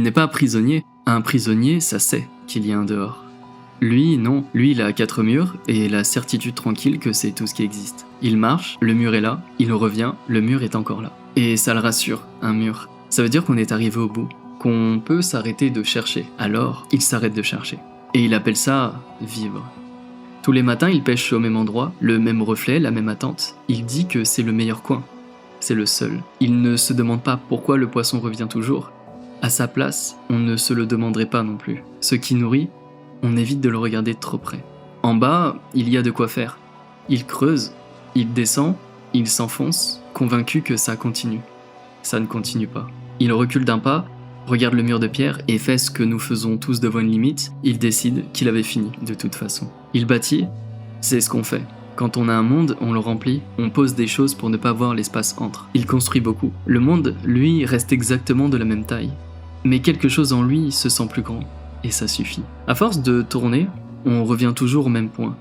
n'est pas prisonnier. Un prisonnier, ça sait qu'il y a un dehors. Lui, non. Lui, il a 4 murs et la certitude tranquille que c'est tout ce qui existe. Il marche, le mur est là, il revient, le mur est encore là. Et ça le rassure, un mur. Ça veut dire qu'on est arrivé au bout, qu'on peut s'arrêter de chercher. Alors, il s'arrête de chercher. Et il appelle ça vivre. Tous les matins, il pêche au même endroit, le même reflet, la même attente. Il dit que c'est le meilleur coin. C'est le seul. Il ne se demande pas pourquoi le poisson revient toujours. À sa place, on ne se le demanderait pas non plus. Ce qui nourrit, on évite de le regarder de trop près. En bas, il y a de quoi faire. Il creuse, il descend, il s'enfonce, convaincu que ça continue. Ça ne continue pas. Il recule d'un pas, regarde le mur de pierre et fait ce que nous faisons tous devant une limite, il décide qu'il avait fini de toute façon. Il bâtit, c'est ce qu'on fait. Quand on a un monde, on le remplit, on pose des choses pour ne pas voir l'espace entre. Il construit beaucoup. Le monde, lui, reste exactement de la même taille. Mais quelque chose en lui se sent plus grand, et ça suffit. À force de tourner, on revient toujours au même point.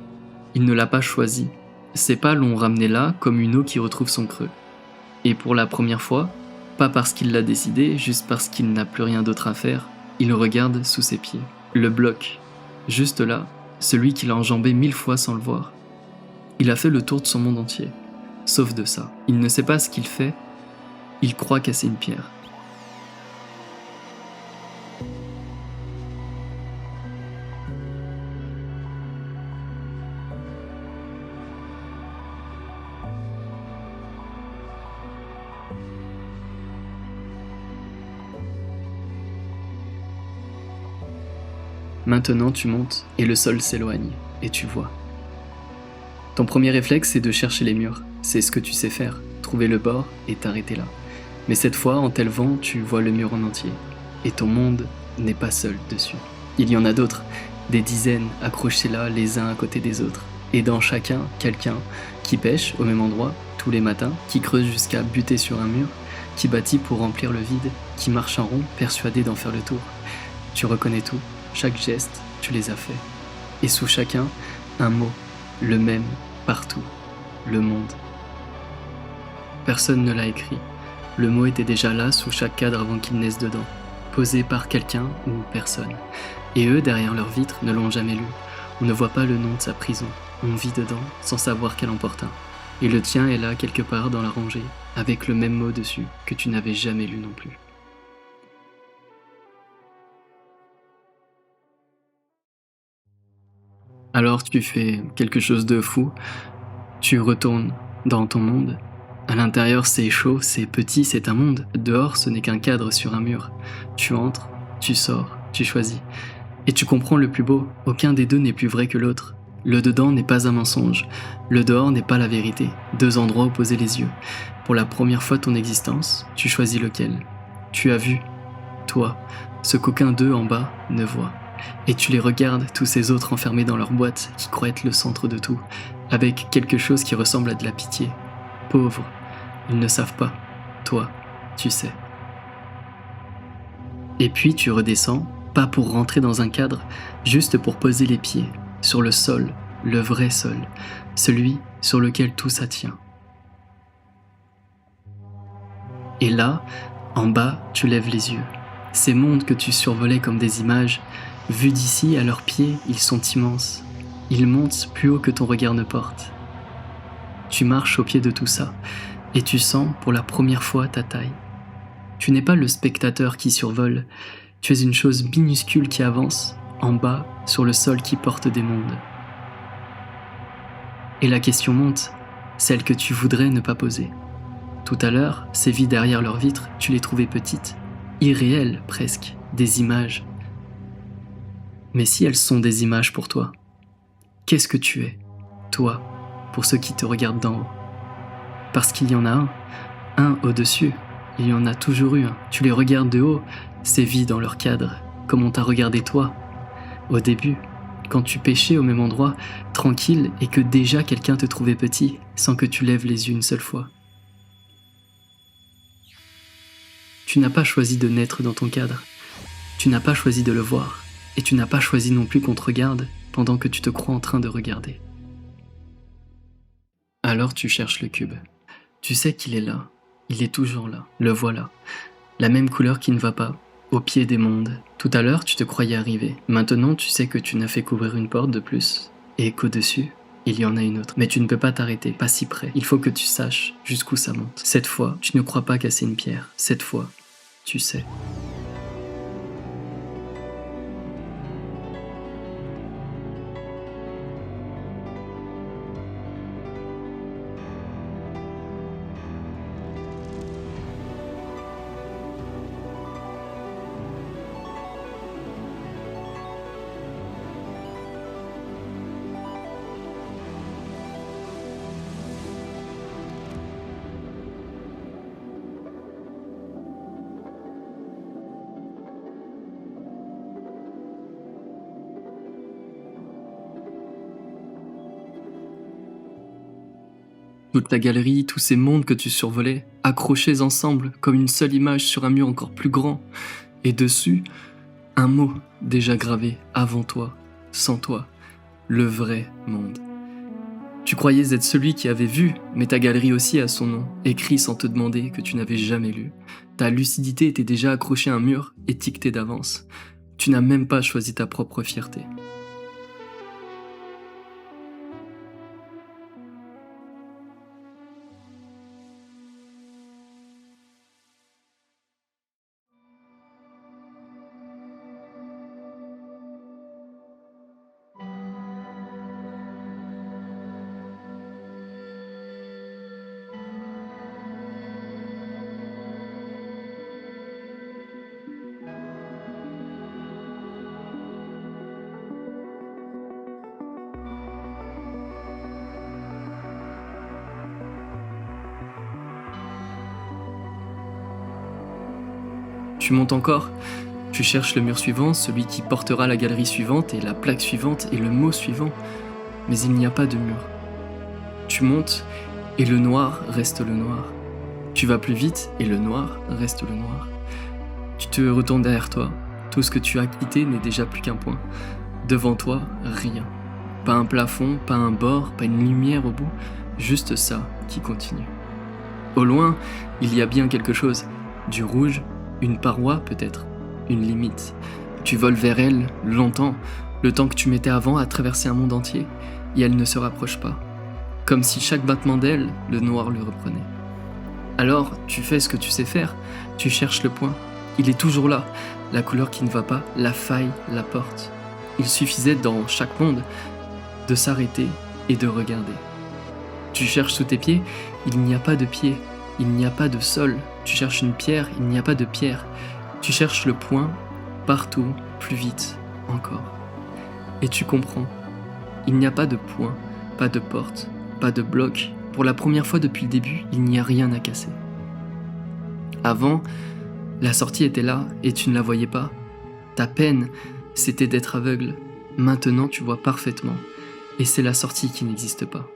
Il ne l'a pas choisi. Ses pas l'ont ramené là comme une eau qui retrouve son creux. Et pour la première fois, pas parce qu'il l'a décidé, juste parce qu'il n'a plus rien d'autre à faire, il regarde sous ses pieds. Le bloc, juste là, celui qu'il a enjambé 1000 fois sans le voir. Il a fait le tour de son monde entier, sauf de ça. Il ne sait pas ce qu'il fait, il croit casser une pierre. Maintenant tu montes et le sol s'éloigne, et tu vois. Ton premier réflexe c'est de chercher les murs, c'est ce que tu sais faire, trouver le bord et t'arrêter là. Mais cette fois, en t'élevant, tu vois le mur en entier, et ton monde n'est pas seul dessus. Il y en a d'autres, des dizaines accrochés là les uns à côté des autres, et dans chacun, quelqu'un qui pêche au même endroit tous les matins, qui creuse jusqu'à buter sur un mur, qui bâtit pour remplir le vide, qui marche en rond, persuadé d'en faire le tour. Tu reconnais tout. Chaque geste, tu les as faits. Et sous chacun, un mot, le même, partout, le monde. Personne ne l'a écrit. Le mot était déjà là sous chaque cadre avant qu'il naisse dedans, posé par quelqu'un ou personne. Et eux, derrière leur vitre, ne l'ont jamais lu. On ne voit pas le nom de sa prison. On vit dedans, sans savoir quel emporte un. Et le tien est là quelque part dans la rangée, avec le même mot dessus que tu n'avais jamais lu non plus. Alors tu fais quelque chose de fou, tu retournes dans ton monde. À l'intérieur c'est chaud, c'est petit, c'est un monde. Dehors ce n'est qu'un cadre sur un mur. Tu entres, tu sors, tu choisis. Et tu comprends le plus beau, aucun des deux n'est plus vrai que l'autre. Le dedans n'est pas un mensonge, le dehors n'est pas la vérité. Deux endroits opposés les yeux. Pour la première fois de ton existence, tu choisis lequel. Tu as vu, toi, ce qu'aucun d'eux en bas ne voit. Et tu les regardes, tous ces autres enfermés dans leur boîte, qui croient être le centre de tout, avec quelque chose qui ressemble à de la pitié. Pauvres, ils ne savent pas. Toi, tu sais. Et puis tu redescends, pas pour rentrer dans un cadre, juste pour poser les pieds, sur le sol, le vrai sol, celui sur lequel tout ça tient. Et là, en bas, tu lèves les yeux. Ces mondes que tu survolais comme des images, vus d'ici, à leurs pieds, ils sont immenses. Ils montent plus haut que ton regard ne porte. Tu marches au pied de tout ça, et tu sens pour la première fois ta taille. Tu n'es pas le spectateur qui survole, tu es une chose minuscule qui avance, en bas, sur le sol qui porte des mondes. Et la question monte, celle que tu voudrais ne pas poser. Tout à l'heure, ces vies derrière leurs vitres, tu les trouvais petites, irréelles presque, des images. Mais si elles sont des images pour toi, qu'est-ce que tu es, toi, pour ceux qui te regardent d'en haut? Parce qu'il y en a un au-dessus, il y en a toujours eu un. Tu les regardes de haut, ces vies dans leur cadre, comme on t'a regardé toi, au début, quand tu pêchais au même endroit, tranquille, et que déjà quelqu'un te trouvait petit, sans que tu lèves les yeux une seule fois. Tu n'as pas choisi de naître dans ton cadre, tu n'as pas choisi de le voir, et tu n'as pas choisi non plus qu'on te regarde pendant que tu te crois en train de regarder. Alors tu cherches le cube. Tu sais qu'il est là, il est toujours là, le voilà. La même couleur qui ne va pas, au pied des mondes. Tout à l'heure, tu te croyais arriver. Maintenant, tu sais que tu n'as fait qu'ouvrir une porte de plus, et qu'au-dessus, il y en a une autre. Mais tu ne peux pas t'arrêter, pas si près. Il faut que tu saches jusqu'où ça monte. Cette fois, tu ne crois pas casser une pierre. Cette fois, tu sais. Toute la galerie, tous ces mondes que tu survolais, accrochés ensemble comme une seule image sur un mur encore plus grand, et dessus, un mot déjà gravé avant toi, sans toi, le vrai monde. Tu croyais être celui qui avait vu, mais ta galerie aussi a son nom, écrit sans te demander, que tu n'avais jamais lu. Ta lucidité était déjà accrochée à un mur, étiqueté d'avance. Tu n'as même pas choisi ta propre fierté. Tu montes encore, tu cherches le mur suivant, celui qui portera la galerie suivante et la plaque suivante et le mot suivant, mais il n'y a pas de mur. Tu montes et le noir reste le noir. Tu vas plus vite et le noir reste le noir. Tu te retournes derrière toi, tout ce que tu as quitté n'est déjà plus qu'un point. Devant toi, rien. Pas un plafond, pas un bord, pas une lumière au bout, juste ça qui continue. Au loin, il y a bien quelque chose, du rouge, une paroi peut-être, une limite. Tu voles vers elle, longtemps, le temps que tu mettais avant à traverser un monde entier, et elle ne se rapproche pas. Comme si chaque battement d'aile, le noir le reprenait. Alors, tu fais ce que tu sais faire, tu cherches le point. Il est toujours là, la couleur qui ne va pas, la faille, la porte. Il suffisait dans chaque monde de s'arrêter et de regarder. Tu cherches sous tes pieds, il n'y a pas de pied, il n'y a pas de sol. Tu cherches une pierre, il n'y a pas de pierre. Tu cherches le point, partout, plus vite, encore. Et tu comprends, il n'y a pas de point, pas de porte, pas de bloc. Pour la première fois depuis le début, il n'y a rien à casser. Avant, la sortie était là et tu ne la voyais pas. Ta peine, c'était d'être aveugle. Maintenant, tu vois parfaitement. Et c'est la sortie qui n'existe pas.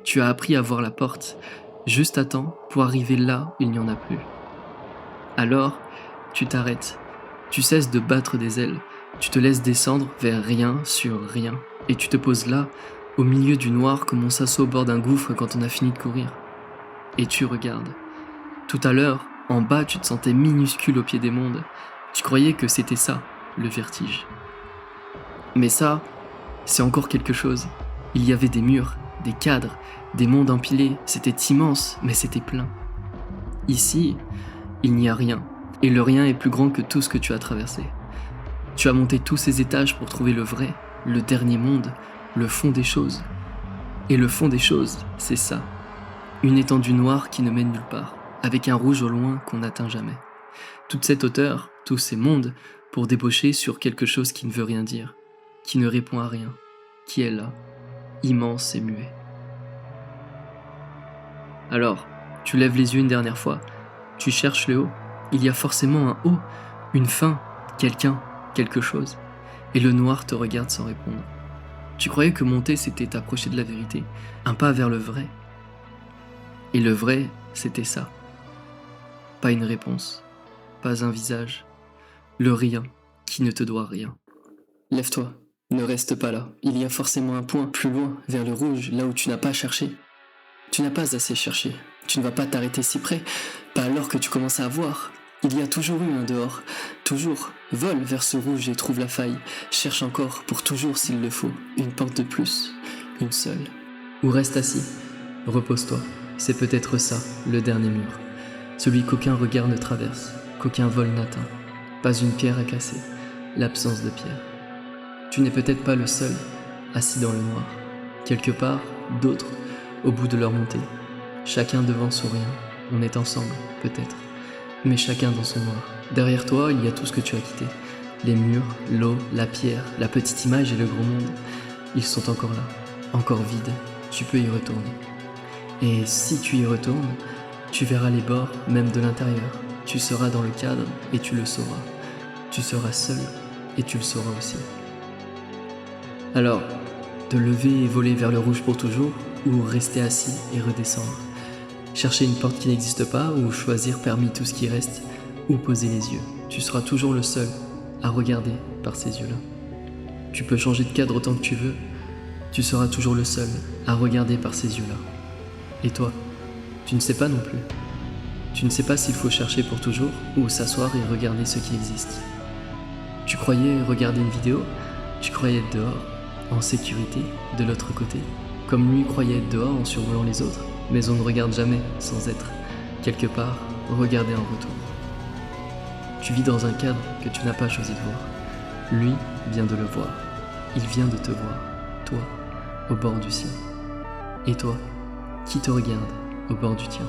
Tu as appris à voir la porte, juste à temps pour arriver là où il n'y en a plus. Alors, tu t'arrêtes. Tu cesses de battre des ailes. Tu te laisses descendre vers rien sur rien. Et tu te poses là, au milieu du noir comme on s'assoit au bord d'un gouffre quand on a fini de courir. Et tu regardes. Tout à l'heure, en bas, tu te sentais minuscule au pied des mondes. Tu croyais que c'était ça, le vertige. Mais ça, c'est encore quelque chose. Il y avait des murs, des cadres, des mondes empilés. C'était immense, mais c'était plein. Ici, il n'y a rien. Et le rien est plus grand que tout ce que tu as traversé. Tu as monté tous ces étages pour trouver le vrai, le dernier monde, le fond des choses. Et le fond des choses, c'est ça. Une étendue noire qui ne mène nulle part, avec un rouge au loin qu'on n'atteint jamais. Toute cette hauteur, tous ces mondes, pour débaucher sur quelque chose qui ne veut rien dire, qui ne répond à rien, qui est là, immense et muet. Alors, tu lèves les yeux une dernière fois, tu cherches le haut, il y a forcément un haut, une fin, quelqu'un, quelque chose, et le noir te regarde sans répondre. Tu croyais que monter c'était t'approcher de la vérité, un pas vers le vrai. Et le vrai, c'était ça. Pas une réponse, pas un visage, le rien qui ne te doit rien. Lève-toi, ne reste pas là. Il y a forcément un point plus loin, vers le rouge, là où tu n'as pas cherché. Tu n'as pas assez cherché. Tu ne vas pas t'arrêter si près, pas alors que tu commences à voir. Il y a toujours eu un dehors, toujours. Vole vers ce rouge et trouve la faille. Cherche encore, pour toujours s'il le faut, une porte de plus, une seule. Ou reste assis, repose-toi. C'est peut-être ça, le dernier mur. Celui qu'aucun regard ne traverse, qu'aucun vol n'atteint. Pas une pierre à casser, l'absence de pierre. Tu n'es peut-être pas le seul, assis dans le noir. Quelque part, d'autres, au bout de leur montée. Chacun devant son rien. On est ensemble, peut-être. Mais chacun dans son noir. Derrière toi, il y a tout ce que tu as quitté. Les murs, l'eau, la pierre, la petite image et le gros monde. Ils sont encore là, encore vides. Tu peux y retourner. Et si tu y retournes, tu verras les bords, même de l'intérieur. Tu seras dans le cadre et tu le sauras. Tu seras seul et tu le sauras aussi. Alors, te lever et voler vers le rouge pour toujours, ou rester assis et redescendre. Chercher une porte qui n'existe pas, ou choisir parmi tout ce qui reste, ou poser les yeux. Tu seras toujours le seul à regarder par ces yeux-là. Tu peux changer de cadre autant que tu veux, tu seras toujours le seul à regarder par ces yeux-là. Et toi, tu ne sais pas non plus. Tu ne sais pas s'il faut chercher pour toujours, ou s'asseoir et regarder ce qui existe. Tu croyais regarder une vidéo, tu croyais être dehors, en sécurité, de l'autre côté, comme lui croyait être dehors en survolant les autres, mais on ne regarde jamais sans être, quelque part, regardé en retour. Tu vis dans un cadre que tu n'as pas choisi de voir. Lui vient de le voir. Il vient de te voir, toi, au bord du sien. Et toi, qui te regarde au bord du tien.